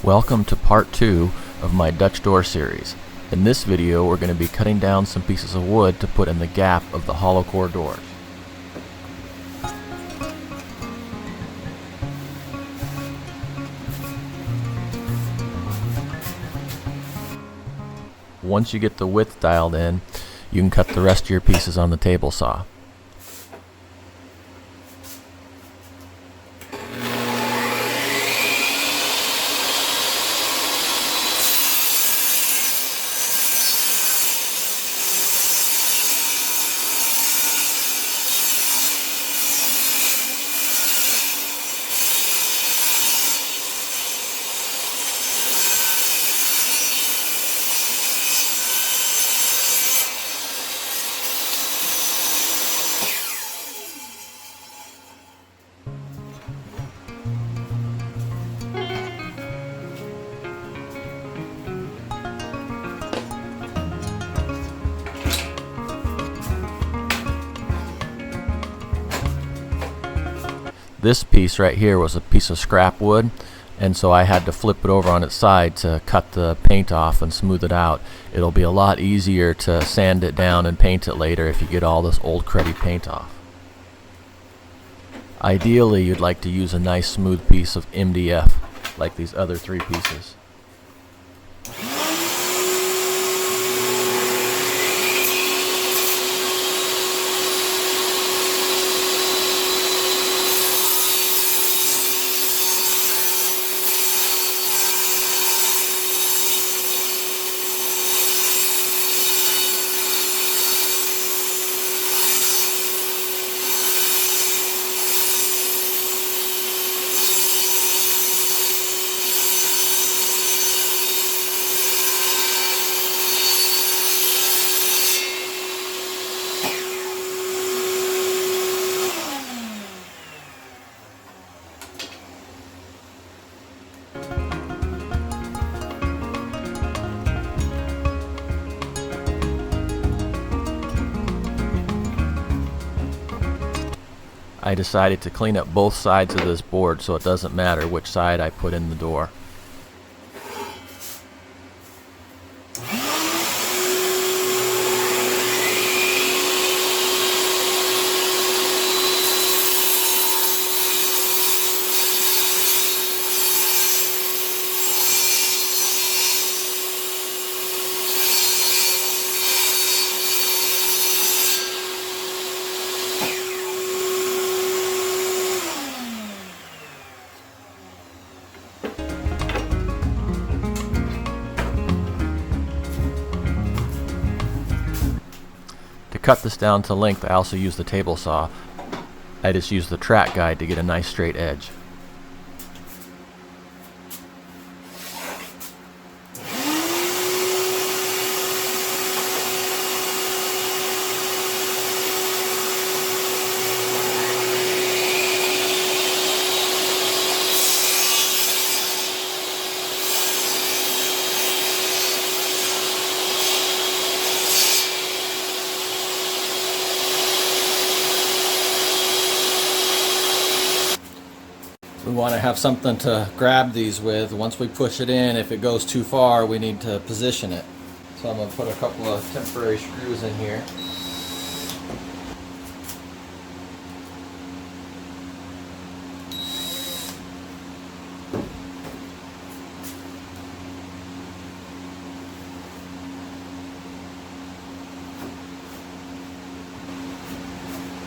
Welcome to part 2 of my Dutch door series. In this video we're going to be cutting down some pieces of wood to put in the gap of the hollow core doors. Once you get the width dialed in, you can cut the rest of your pieces on the table saw. This piece right here was a piece of scrap wood, and so I had to flip it over on its side to cut the paint off and smooth it out. It'll be a lot easier to sand it down and paint it later if you get all this old cruddy paint off. Ideally, you'd like to use a nice smooth piece of MDF like these other three pieces. I decided to clean up both sides of this board so it doesn't matter which side I put in the door. To cut this down to length, I also use the table saw. I just use the track guide to get a nice straight edge. We want to have something to grab these with. Once we push it in, if it goes too far, we need to position it. So I'm going to put a couple of temporary screws in here.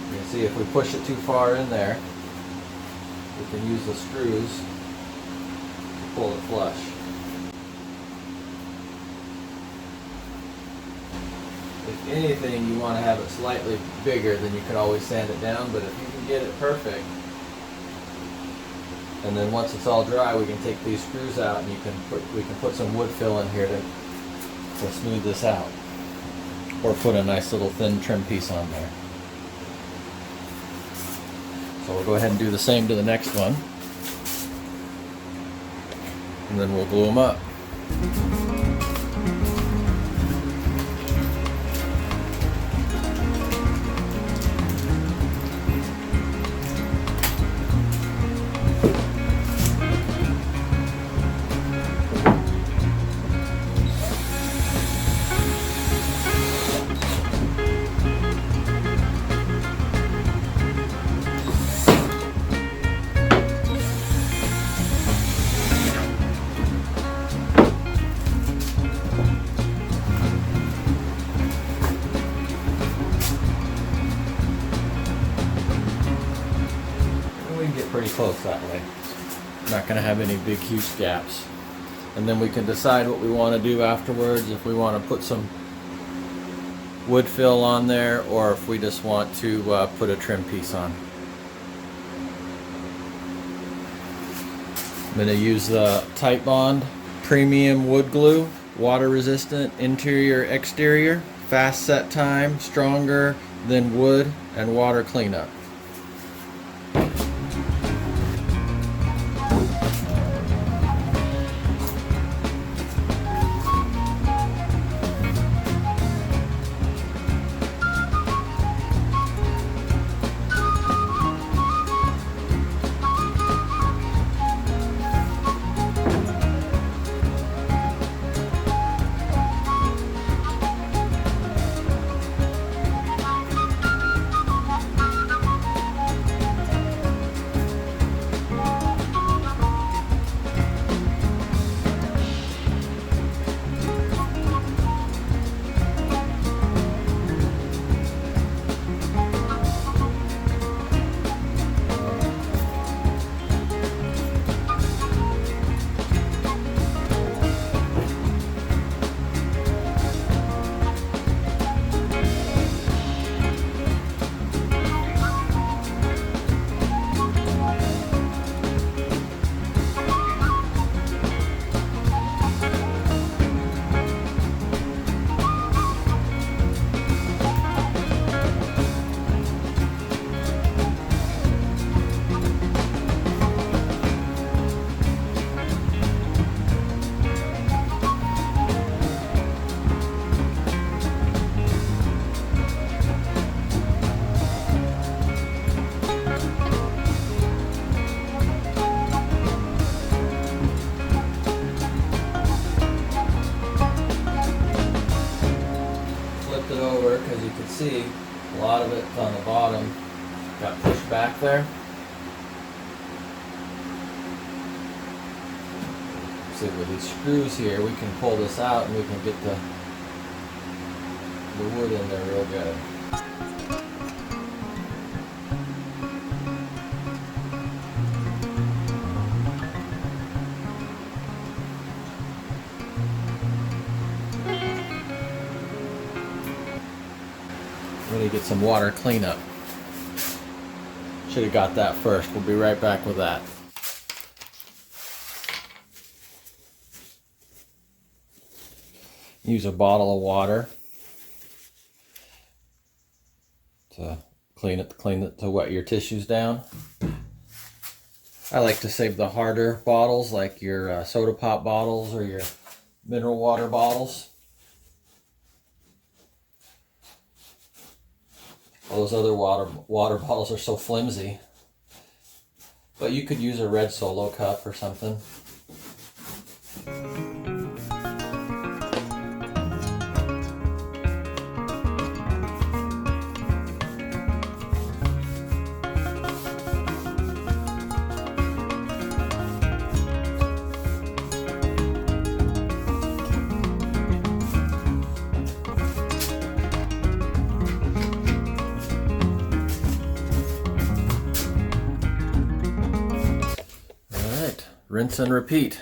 You can see if we push it too far in there, we can use the screws to pull it flush. If anything, you want to have it slightly bigger, then you can always sand it down, but if you can get it perfect, and then once it's all dry, we can take these screws out and we can put some wood fill in here to smooth this out, or put a nice little thin trim piece on there. So we'll go ahead and do the same to the next one, and then we'll glue them up. close that way. Not going to have any big huge gaps. And then we can decide what we want to do afterwards, if we want to put some wood fill on there or if we just want to put a trim piece on. I'm going to use the Titebond premium wood glue, water resistant, interior, exterior, fast set time, stronger than wood and water cleanup. Because you can see a lot of it's on the bottom got pushed back there. See, with these screws here we can pull this out and we can get the wood in there real good. I'm going to get some water cleanup. Should have got that first. We'll be right back with that. Use a bottle of water to clean it to wet your tissues down. I like to save the harder bottles like your soda pop bottles or your mineral water bottles. All those other water bottles are so flimsy. But you could use a red Solo cup or something. Rinse and repeat.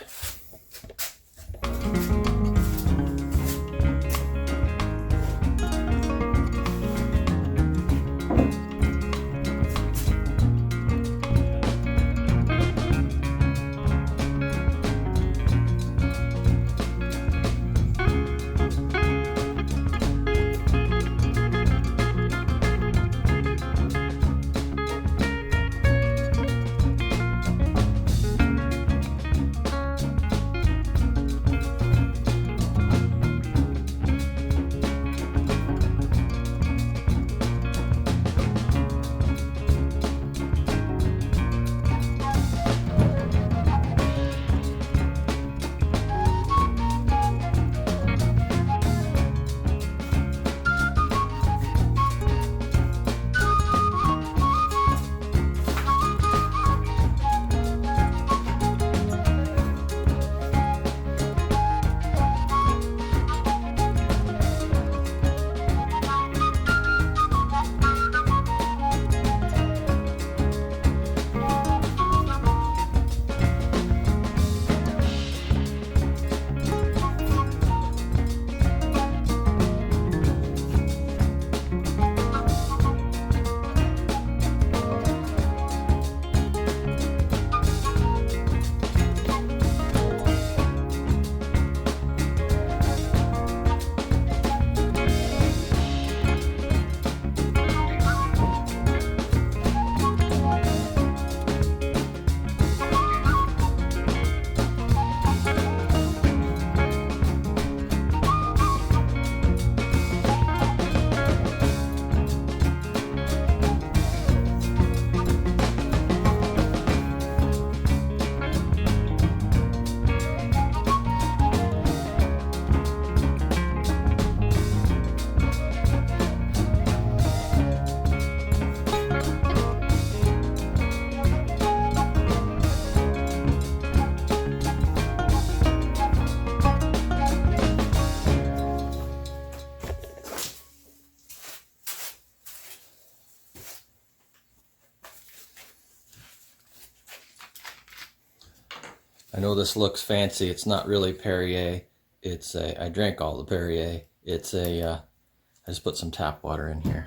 I know this looks fancy. It's not really Perrier. It's a, I drank all the Perrier. It's a, I just put some tap water in here.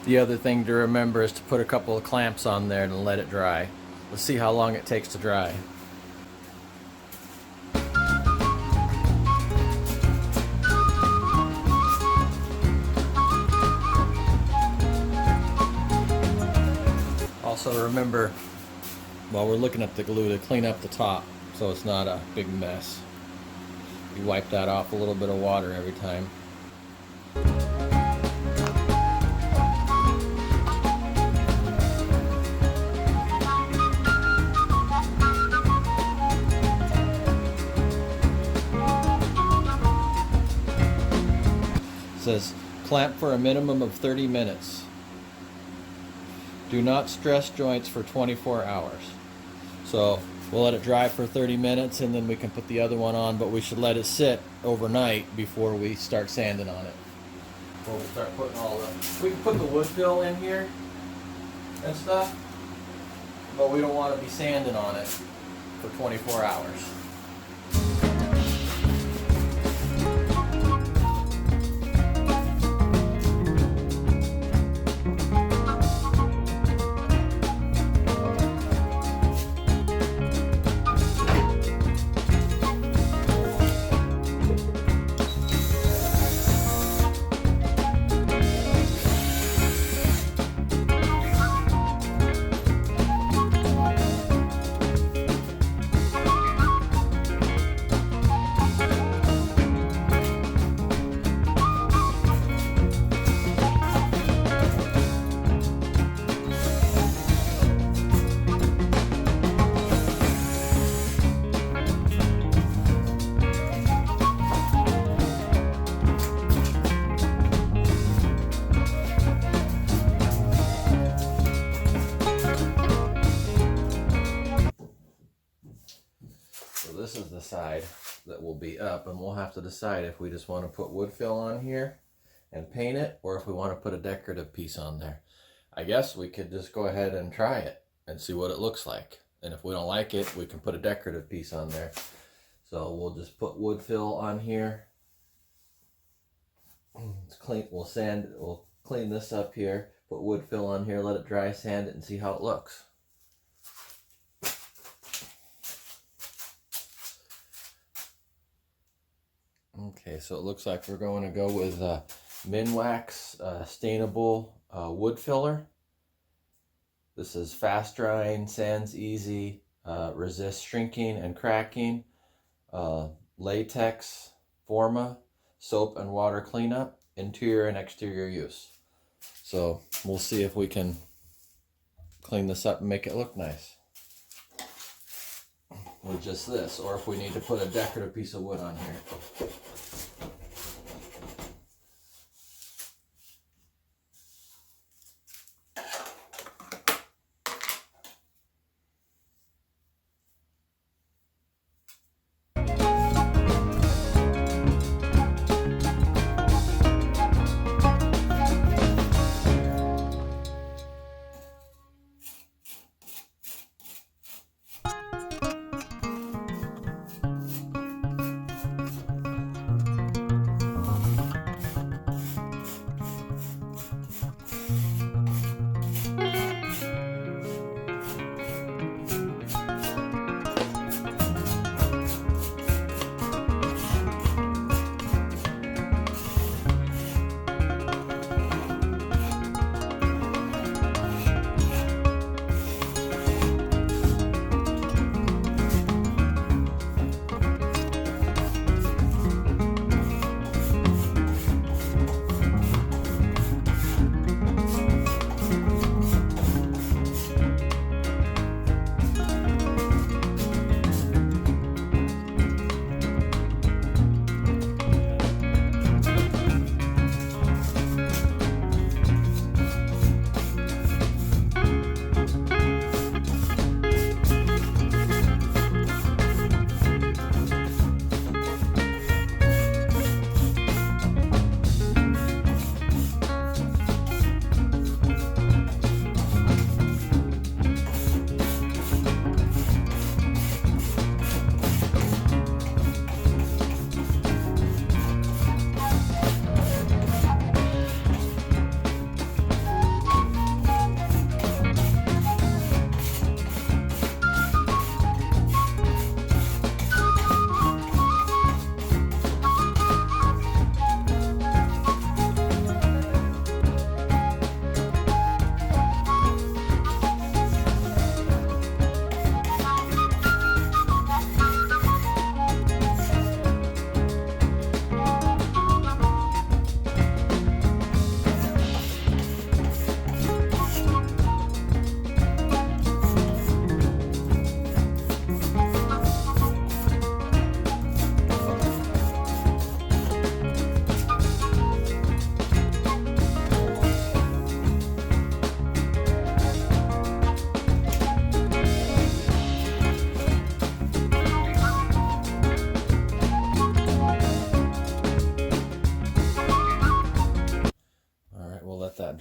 The other thing to remember is to put a couple of clamps on there and let it dry. Let's see how long it takes to dry. Also remember, while we're looking at the glue, to clean up the top so it's not a big mess. You wipe that off a little bit of water every time. It says clamp for a minimum of 30 minutes. Do not stress joints for 24 hours. So we'll let it dry for 30 minutes and then we can put the other one on, but we should let it sit overnight before we start sanding on it. Before we start putting all the, we can put the wood fill in here and stuff, but we don't want to be sanding on it for 24 hours. This is the side that will be up, and we'll have to decide if we just want to put wood fill on here and paint it, or if we want to put a decorative piece on there. I guess we could just go ahead and try it and see what it looks like. And if we don't like it, we can put a decorative piece on there. So we'll just put wood fill on here. It's clean. We'll clean this up here, put wood fill on here, let it dry, sand it, and see how it looks. Okay, so it looks like we're going to go with Minwax stainable wood filler. This is fast drying, sands easy, resists shrinking and cracking, latex, Forma, soap and water cleanup, interior and exterior use. So we'll see if we can clean this up and make it look nice with just this, or if we need to put a decorative piece of wood on here.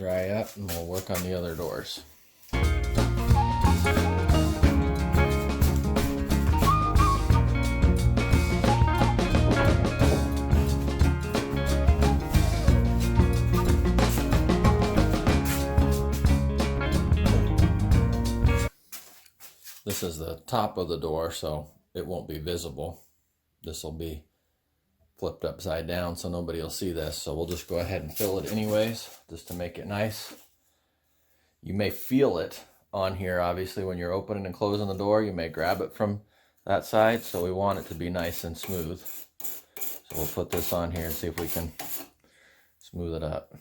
dry up and we'll work on the other doors. This is the top of the door, so it won't be visible. This will be flipped upside down, so nobody will see this. So we'll just go ahead and fill it anyways, just to make it nice. You may feel it on here, obviously, when you're opening and closing the door. You may grab it from that side, so we want it to be nice and smooth. So we'll put this on here and see if we can smooth it up.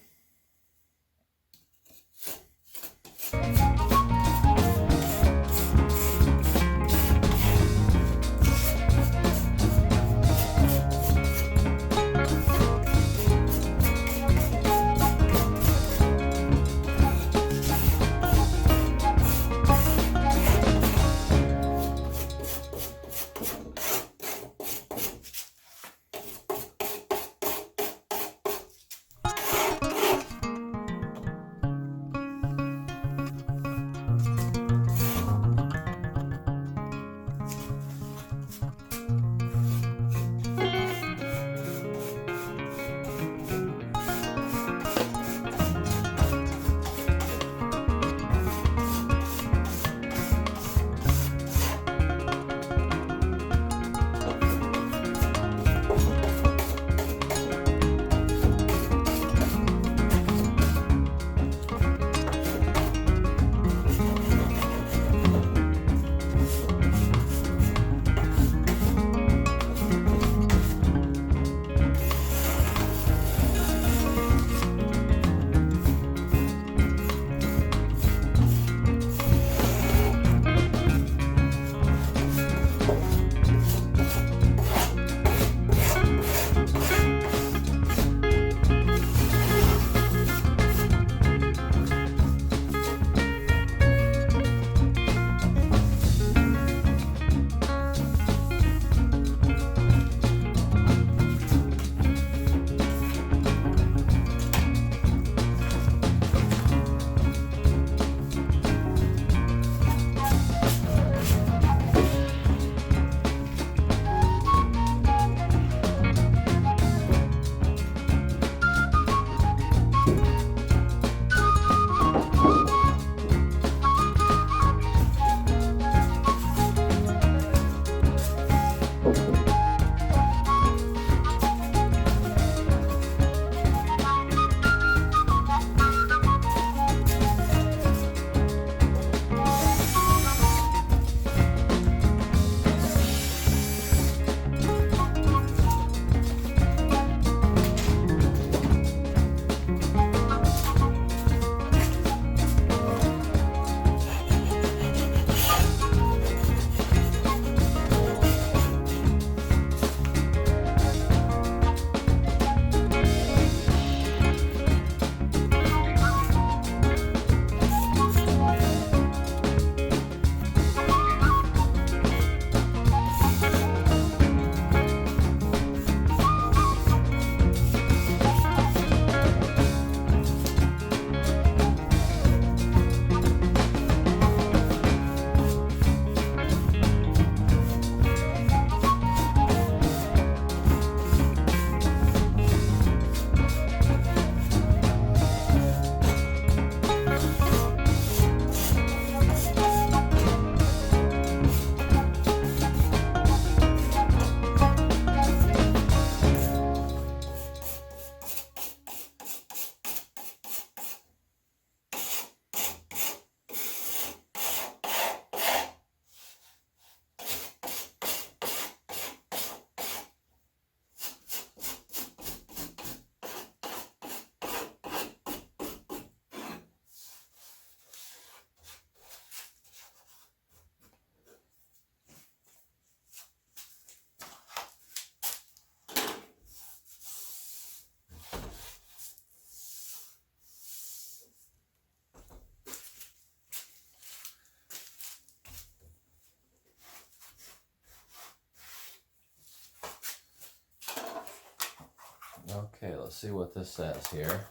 Okay, let's see what this says here.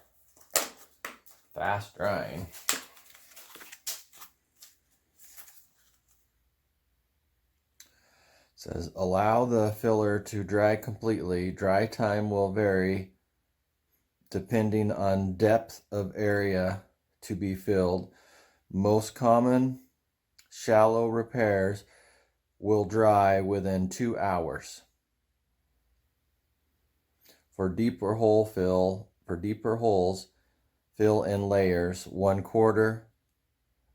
fast drying. It says allow the filler to dry completely. Dry time will vary depending on depth of area to be filled. Most common shallow repairs will dry within 2 hours. For deeper holes, fill in layers 1/4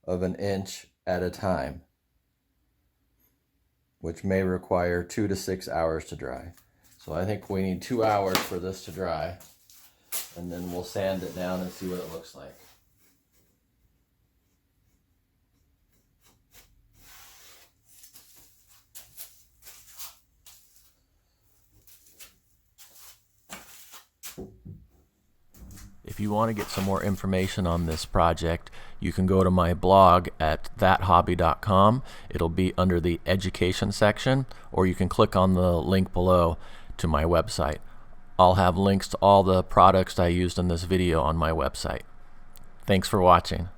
of an inch at a time, which may require 2 to 6 hours to dry. So I think we need 2 hours for this to dry, and then we'll sand it down and see what it looks like. If you want to get some more information on this project, you can go to my blog at thathobby.com. It'll be under the education section, or you can click on the link below to my website. I'll have links to all the products I used in this video on my website. Thanks for watching.